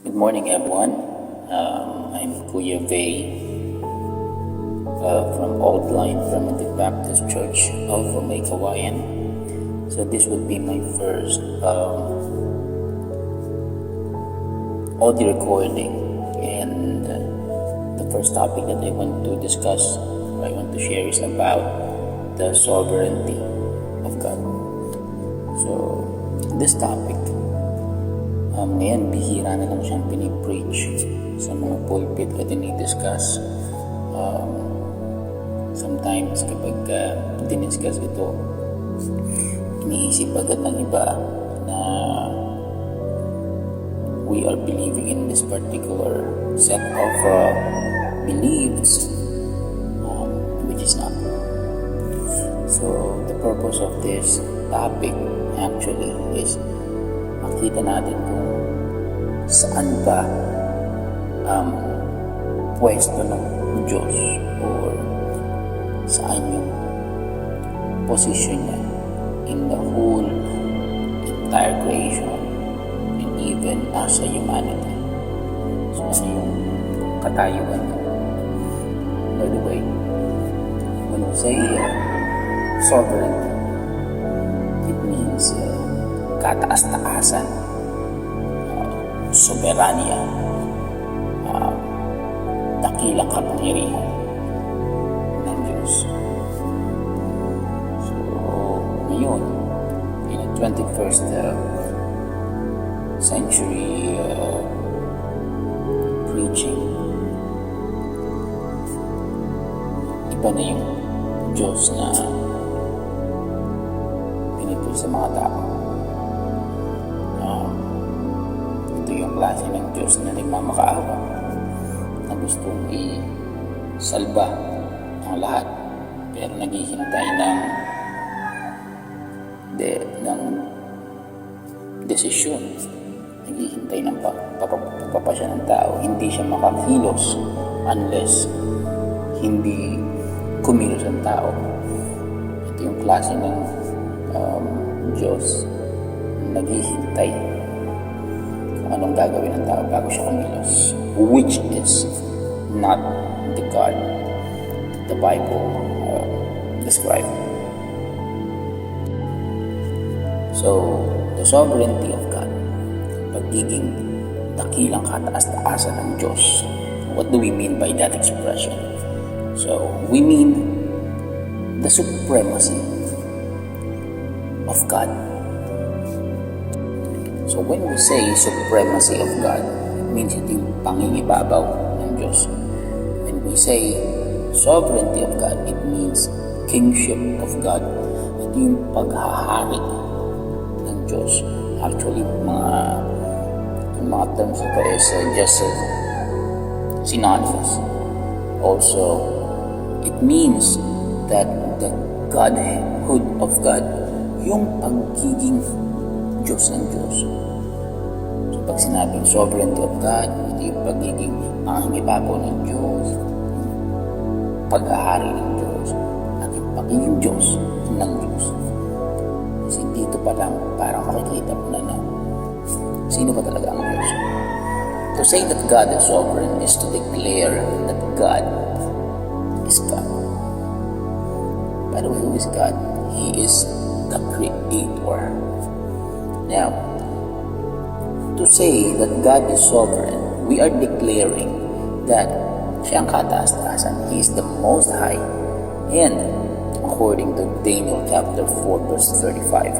Good morning, everyone. I'm Kuya Vey from Old Line Primitive Baptist Church of May Kawayan. So this would be my first audio recording, and the first topic that I want to discuss, I want to share, is about the sovereignty of God. So this topic, ngayon bihira na lang siyang pinipreach sa mga pulpit o dinidiscuss. Sometimes kapag diniscuss ito, iniisip agad ng iba na we are believing in this particular set of beliefs, which is not. So the purpose of this topic actually is makita natin kung saan ba pwesto ng Diyos, or saan yung position niya in the whole entire creation, and even as a humanity. So ano yung katayuan niya. By the way, when we say sovereignty, it means kataas-taasan, soberanya, dakilang kapangyarihan ng Diyos. So, ngayon, in the 21st century preaching, iba na yung Diyos na pinipil sa mga tao. Ito yung klase ng Diyos na nagmamakaawa, na gustong i-salba ang lahat, pero naghihintay ng desisyon, naghihintay ng pagpapasya ng tao. Hindi siya makakilos unless hindi kumilos ang tao. Ito yung klase ng Diyos, naghihintay kung anong gagawin ng tao bago siya kumilos, which is not the God that the Bible describes. So, the sovereignty of God, pagiging dakilang kataas-taasan ng Diyos. What do we mean by that expression? So, we mean the supremacy of God. So, when we say supremacy of God, it means ito yung pangingibabaw ng Diyos. When we say sovereignty of God, it means kingship of God. Ito yung paghahari ng Diyos. Actually, mga terms ito is just synonymous. Also, it means that the Godhood of God, yung pagiging Diyos ng Diyos. So, pag sinabing sovereignty of God, ito yung pagiging pangingibabaw ng Diyos, paghahari ng Diyos, at yung pagiging Diyos ng Diyos. Kasi dito pa lang parang makikita mo na sino ba talaga ang Diyos. To say that God is sovereign is to declare that God is God. By the way, who is God? He is the Creator. Now, to say that God is sovereign, we are declaring that siya ang kataas-taasan. He is the Most High. And according to Daniel chapter 4 verse 35,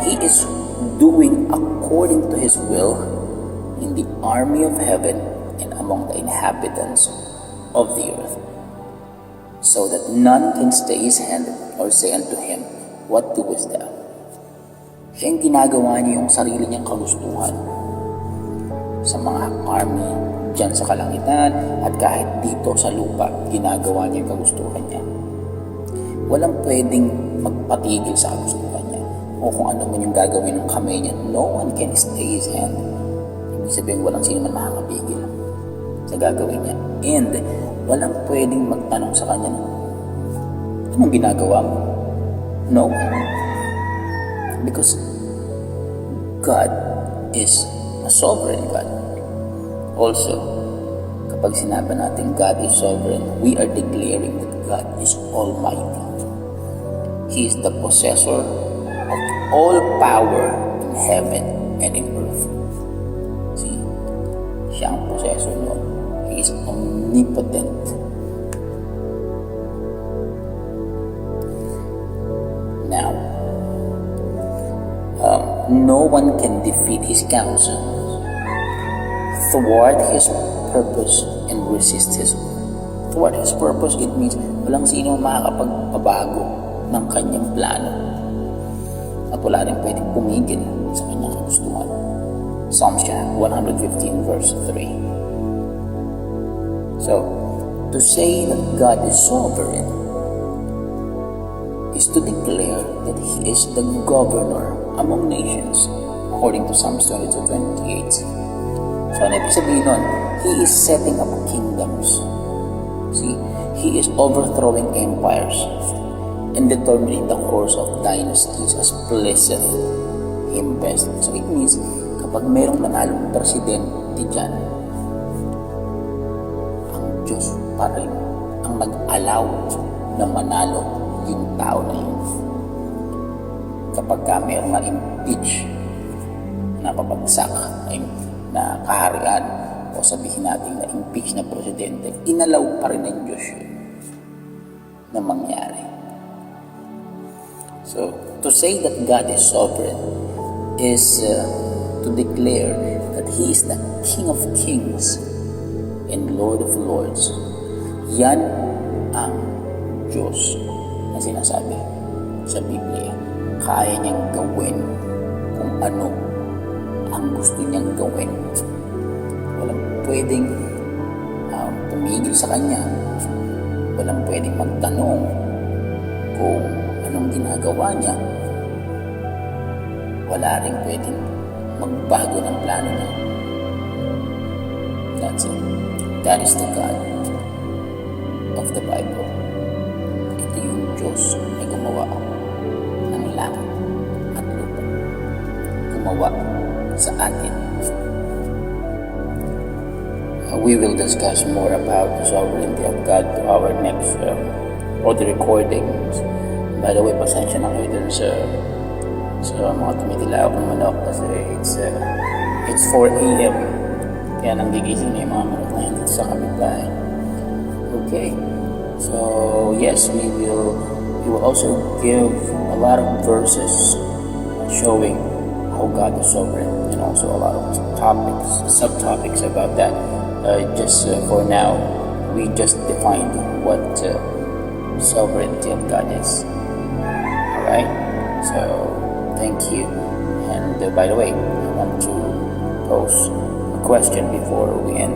He is doing according to His will in the army of heaven and among the inhabitants of the earth, so that none can stay His hand or say unto Him, what doest thou? Siya yung ginagawa niya yung sarili niyang kagustuhan sa mga army dyan sa kalangitan, at kahit dito sa lupa, ginagawa niya yung kagustuhan niya. Walang pwedeng magpatigil sa kagustuhan niya, o kung ano man yung gagawin ng kamay niya. No one can stay His hand. Ibig sabihin, walang sino man makakapigil sa gagawin niya. And walang pwedeng magtanong sa kanya, anong ginagawa mo? No one. Because God is a sovereign God. Also, kapag sinabi natin God is sovereign, we are declaring that God is almighty. He is the possessor of all power in heaven and in earth. See, siya ang possessor nun. He is omnipotent. Now, no one can defeat His counsel, thwart His purpose, and resist His will. Thwart His purpose, it means walang sino makakapagpabago ng kanyang plano. At wala rin pwedeng pumigil sa kanyang kagustuhan. Psalms 115 verse 3. So, to say that God is sovereign is to declare that He is the governor among nations, according to Psalms 22:28. So, ano ibig sabihin nun? He is setting up kingdoms. See, He is overthrowing empires and determining the course of dynasties as pleaseth Him best. So, it means, kapag mayroong nanalong presidente dyan, ang Diyos pa rin ang nag-allow na manalo yung tao na yun. Kapag mayroong na-impeach, napapagsak, na kaharian, o sabihin natin na impeach na presidente, inalaw pa rin ng Diyos yun na mangyari. So, to say that God is sovereign is to declare that He is the King of Kings and Lord of Lords. Yan ang Diyos na sinasabi sa Biblia. Kaya niyang gawin kung ano ang gusto niyang gawin. Walang pwedeng tumigil sa Kanya. Walang pwedeng magtanong kung anong ginagawa niya. Wala rin pwedeng magbago ng plano niya. That's it. That is the God of the Bible. Ito yung Diyos na gumawa ng langit at lupa. Gumawa sa atin. We will discuss more about the sovereignty of God to our next audio recordings. By the way, pasensya na kayo dun sa mga tumitilaw kong manok kasi it's 4 a.m. Kaya nanggigising na yung mga manok na hindi sa kapitbahay. Okay. So, yes, we will also give a lot of verses showing how God is sovereign, and also a lot of subtopics about that. Just for now, we just defined what sovereignty of God is. Alright? So, thank you. And by the way, I want to pose a question before we end.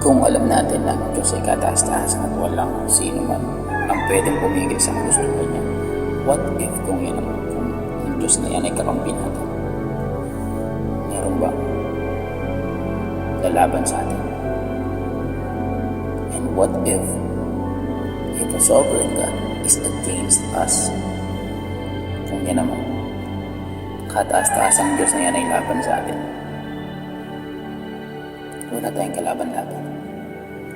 Kung alam natin na ang Diyos ay kataas-taasan at walang sino man ang pwedeng pumigil sa gusto niya, what if kung yung Diyos na yan ay kakampi natin? Meron ba lalaban sa atin? And what if a sovereign God is against us? Kung yan naman, kataas-taasang Diyos na yan ay laban sa atin, wala tayong kalaban-laban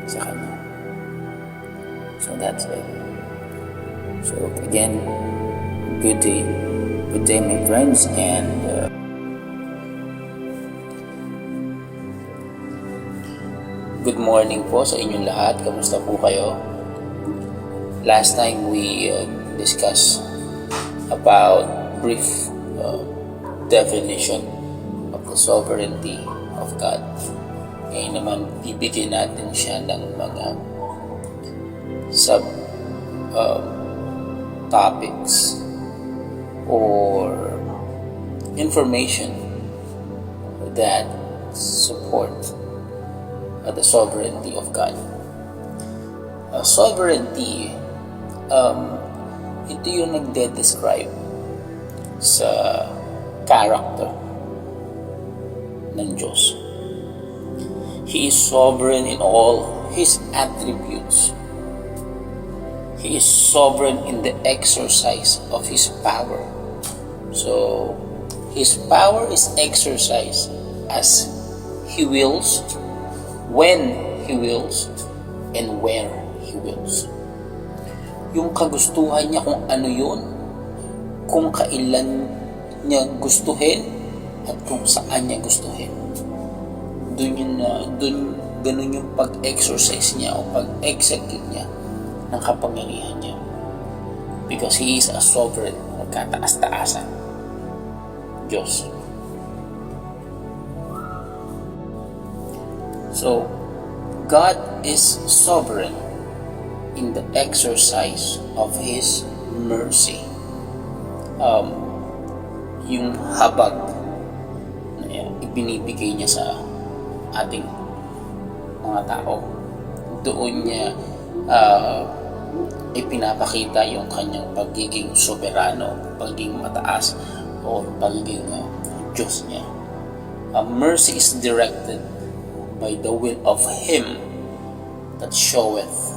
sa Kanya. So that's it. So again, good day my friends, and good morning po sa inyong lahat. Kamusta po kayo? Last time we discussed about brief definition of the sovereignty of God. Ngayon naman, bibigyan natin siya ng mga topics or information that support the sovereignty of God. Sovereignty, ito yung nagde-describe sa character ng Diyos. He is sovereign in all His attributes. He is sovereign in the exercise of His power. So, His power is exercised as He wills, when He wills, and where He wills. Yung kagustuhan niya kung ano yun, kung kailan niya gustuhin, at kung saan niya gustuhin. Ganun yung pag-exercise niya o pag-execute niya ng kapangyarihan niya. Because He is a sovereign, nagkataas-taasan Diyos. So, God is sovereign in the exercise of His mercy. Yung habag na ibinibigay niya sa ating mga tao, doon niya ipinapakita yung kanyang pagiging soberano, pagiging mataas, o pagiging Diyos niya. Mercy is directed by the will of Him that showeth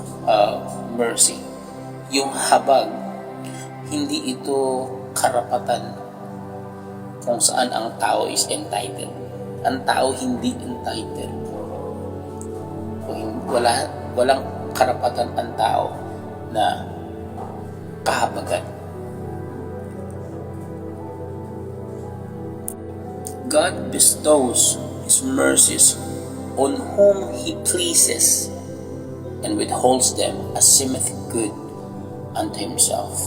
mercy. Yung habag, hindi ito karapatan kung saan ang tao is entitled. Ang tao hindi entitled. Walang karapatan ang tao na kahabagan. God bestows His mercies on whom He pleases and withholds them as seemeth good unto Himself.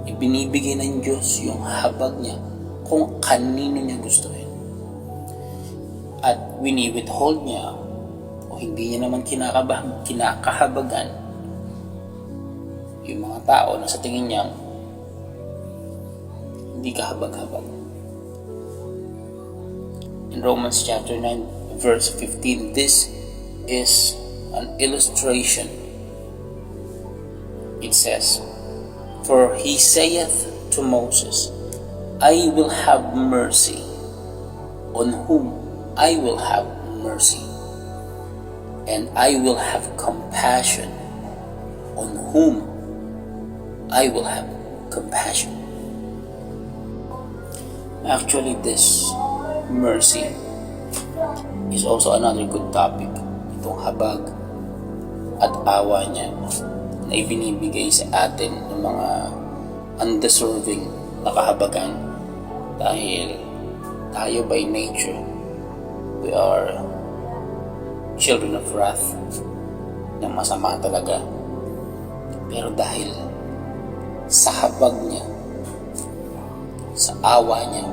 Ibinibigay ng Diyos yung habag niya kung kanino niya gustuhin. At wini-withhold niya o hindi niya naman kinakahabagan yung mga tao na sa tingin niya hindi kahabag-habag. In Romans chapter 9 verse 15, this is an illustration. It says, "For He saith to Moses, I will have mercy on whom I will have mercy, and I will have compassion on whom I will have compassion." Actually, this mercy is also another good topic. Itong habag at awa niya na ibinibigay sa atin ng mga undeserving na kahabagan, dahil tayo by nature, we are children of wrath, na masama talaga. Pero dahil sa habag niya, sa awa niya,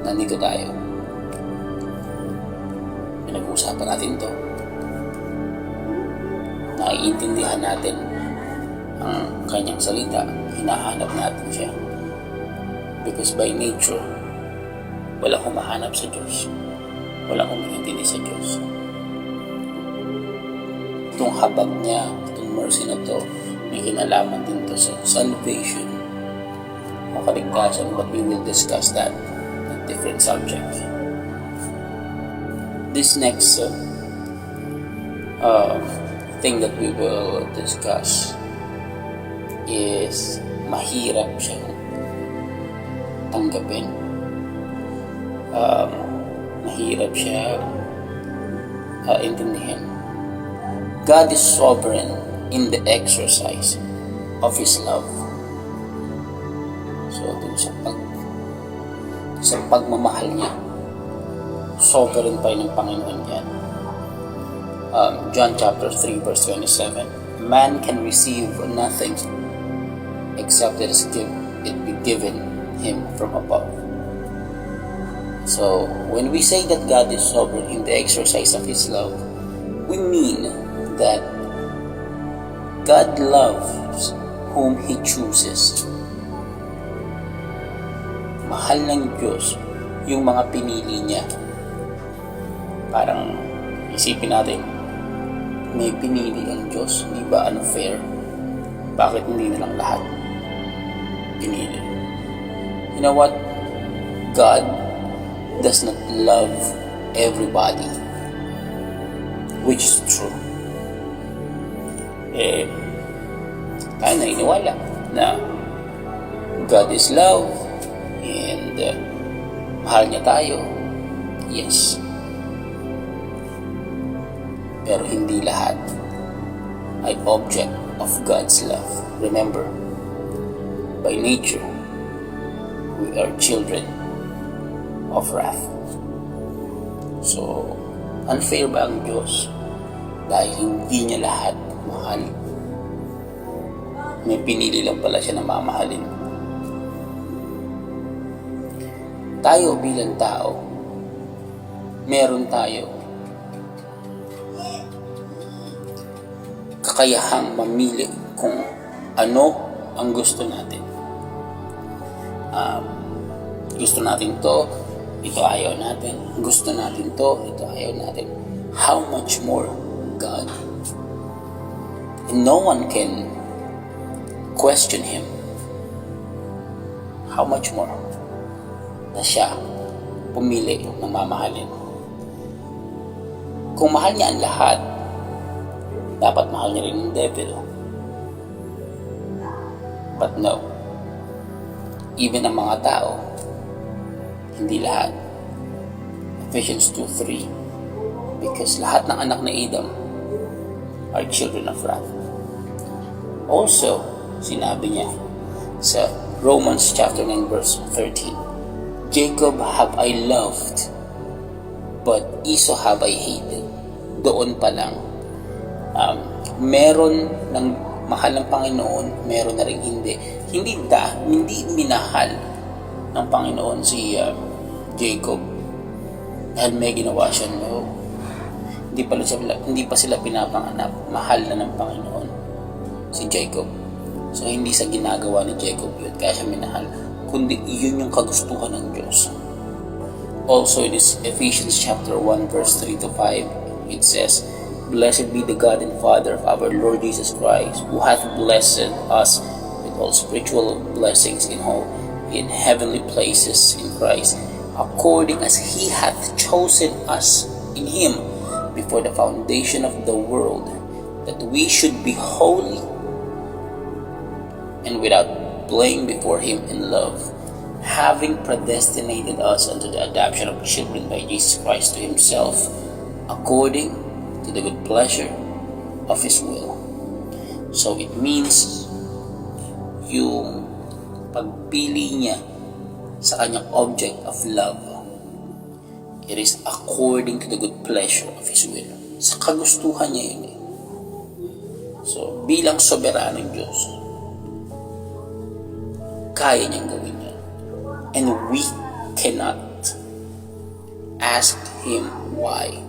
nandito tayo. Pinag-uusapan natin to. Naiintindihan natin ang kanyang salita. Hinahanap natin siya. Because by nature, walang humahanap sa Diyos. Walang humiintindi sa Diyos. Itong habag niya, itong mercy na to, may kinalaman din to sa salvation o kaligtasan, but we will discuss that in different subjects. This next thing that we will discuss is mahirap siyang tanggapin. Mahirap siya intindihin. God is sovereign in the exercise of His love. So, dun sa pagmamahal niya, sovereign pa rin ng Panginoon yan. John chapter 3 verse 27, man can receive nothing except it be given him from above. So, when we say that God is sovereign in the exercise of His love, we mean that God loves whom He chooses. Mahal ng Diyos yung mga pinili niya. Parang isipin natin, may pinili ang Diyos, di ba unfair? Bakit hindi na lang lahat pinili? You know what? God does not love everybody, which is true. Tayo naniniwala na God is love, and mahal niya tayo. Yes. Pero hindi lahat ay object of God's love. Remember, by nature, we are children of wrath. So, unfair ba ang Diyos dahil hindi niya lahat mahal? May pinili lang pala siya na mamahalin. Tayo bilang tao, meron tayo kakayahang mamili kung ano ang gusto natin. Gusto natin to, ito ayaw natin. Gusto natin to, ito ayaw natin. How much more God? And no one can question Him. How much more na siya pumili ng mamahalin? Kung mahal niya ang lahat, dapat mahal niya rin ang devil. But no. Even ang mga tao, hindi lahat. Ephesians 2:3, because lahat ng anak na Adam are children of wrath. Also, sinabi niya sa Romans chapter 9 verse 13, Jacob have I loved, but Esau have I hated. Doon pa lang, meron ng mahal ng Panginoon, meron na rin hindi. Hindi minahal ng Panginoon si Jacob dahil may ginawa siya. No. Hindi pa sila pinapanganak. Mahal na ng Panginoon si Jacob. So hindi sa ginagawa ni Jacob yun kaya siya minahal, kundi yun yung kagustuhan ng Diyos. Also in this Ephesians chapter 1 verse 3 to 5, it says, Blessed be the God and Father of our Lord Jesus Christ, who hath blessed us with all spiritual blessings in heavenly places in Christ, according as He hath chosen us in Him before the foundation of the world, that we should be holy and without blame before Him in love, having predestinated us unto the adoption of children by Jesus Christ to Himself, according to the good pleasure of His will. So it means yung pagpili niya sa kanyang object of love, it is according to the good pleasure of His will. Sa kagustuhan niya yun. So bilang soberanong Diyos, kaya niyang gawin yan. And we cannot ask Him why.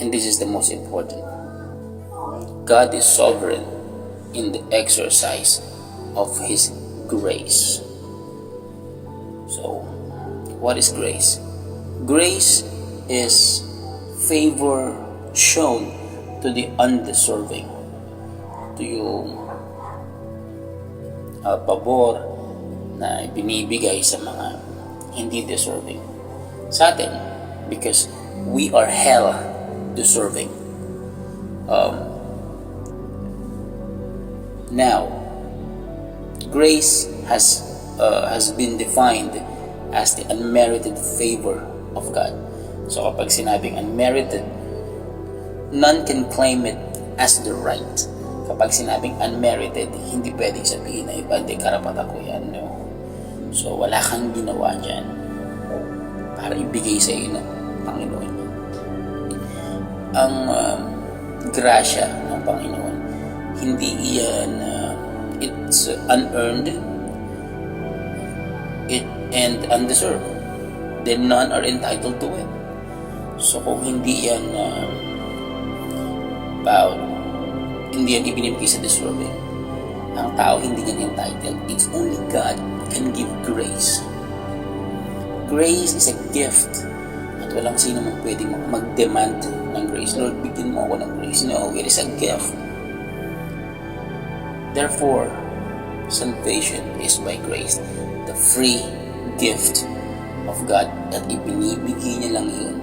And this is the most important. God is sovereign in the exercise of His grace. So, what is grace? Grace is favor shown to the undeserving. To yung pabor na binibigay sa mga hindi deserving sa atin, because we are hell deserving. Now, grace has been defined as the unmerited favor of God. So kapag sinabing unmerited, none can claim it as the right. Kapag sinabing unmerited, hindi pwedeng sabihin na iba, hindi karapatan ko yan. No. So wala kang ginawa dyan para ibigay sa iyo ng Panginoon. Ang grasya ng Panginoon, hindi yan it's unearned and undeserved. Then none are entitled to it. So kung hindi yan hindi yan ibinibigay sa deserving, ang tao hindi yan entitled. It's only God can give grace. Grace is a gift. At walang sino man pwedeng mag-demand ng grace. Lord, bigyan mo ako ng grace. No, it is a gift. Therefore, salvation is by grace. The free gift of God at ibinibigay niya lang yun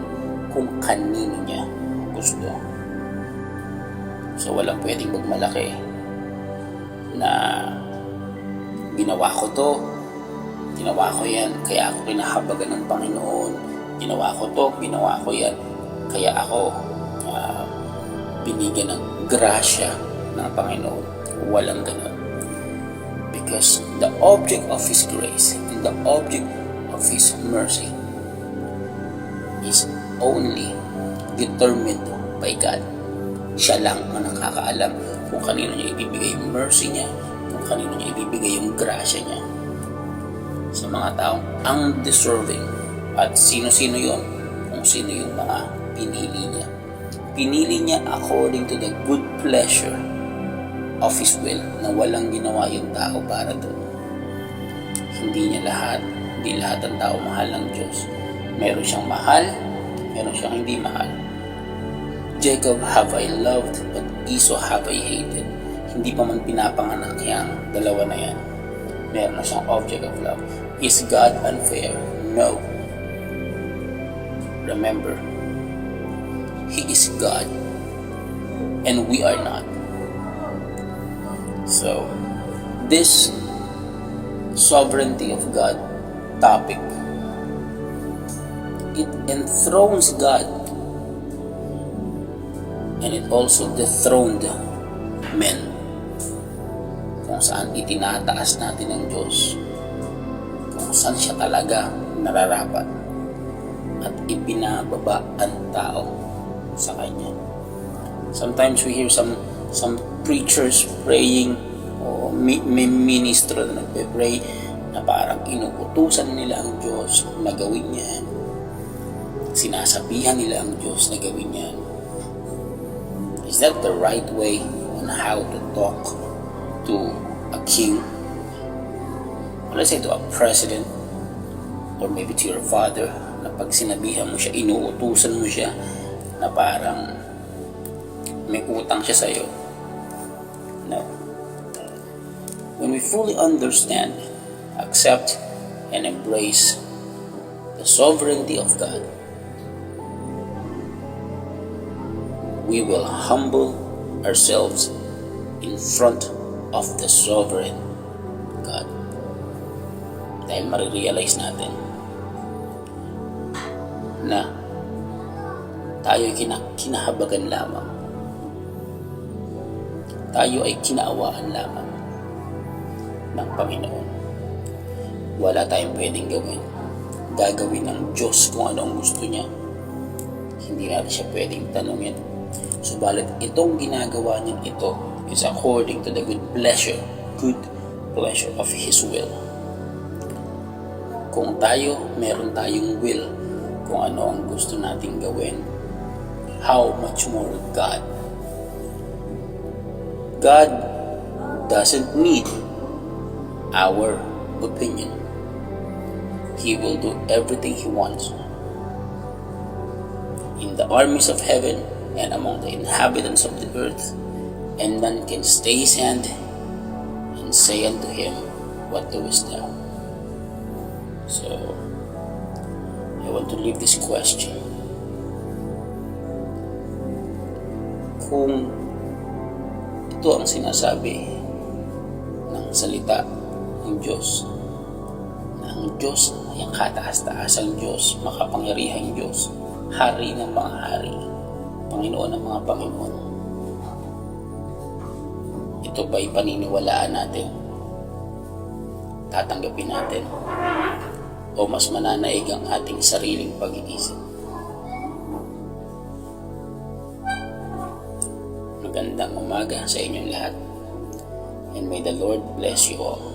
kung kanino niya gusto. So, walang pwedeng magmalaki na ginawa ko to, ginawa ko yan, kaya ako kinahabagan ng Panginoon. Ginawa ko to, ginawa ko yan, kaya ako binigyan ng grasya ng Panginoon. Walang ganun. Because the object of His grace and the object of His mercy is only determined by God. Siya lang ang nakakaalam kung kanino niya ibibigay yung mercy niya, kung kanino niya ibibigay yung grasya niya. Sa mga taong undeserving. At sino-sino yun? Kung sino yung mga pinili niya. Pinili niya according to the good pleasure of His will, na walang ginawa yung tao para doon. Hindi lahat ng tao mahal ng Diyos. Meron siyang mahal, meron siyang hindi mahal. Jacob have I loved, but Esau have I hated. Hindi pa man pinapanganak yang dalawa na yan. Meron na siyang object of love. Is God unfair? No. Remember, He is God, and we are not. So, this sovereignty of God topic, it enthrones God, and it also dethroned men. Kung saan itinataas natin ang Diyos, kung saan siya talaga nararapat, at ibinababa ang tao sa Kanya. Sometimes we hear some preachers praying, o may ministro na nagpe-pray na parang inuutusan nila ang Diyos na gawin yan. Sinasabihan nila ang Diyos na gawin yan. Is that the right way on how to talk to a king? Or let's say to a president, or maybe to your father, na pag sinabihan mo siya, inuutusan mo siya na parang may utang siya sa'yo. No. When we fully understand, accept, and embrace the sovereignty of God, we will humble ourselves in front of the sovereign God. Dahil marirealize natin na tayo ay kinahabagan lamang. Tayo ay kinaawaan lamang ng Panginoon. Wala tayong pwedeng gawin. Gagawin ng Diyos kung ano ang gusto niya. Hindi natin siya pwedeng tanungin. Subalit itong ginagawa niya ito is according to the good pleasure of His will. Kung meron tayong will kung ano ang gusto nating gawin, how much more God? God doesn't need our opinion. He will do everything He wants. In the armies of heaven and among the inhabitants of the earth, and none can stay His hand and say unto Him, what doest thou? So, I want to leave this question. Kung ito ang sinasabi ng salita ng Diyos, na ang Diyos ay ang kataas-taasang Diyos, makapangyarihang Diyos, Hari ng mga hari, Panginoon ng mga Panginoon, ito ba'y paniniwalaan natin? Tatanggapin natin? O mas mananaig ang ating sariling pag-iisip? Magandang umaga sa inyong lahat, and may the Lord bless you all.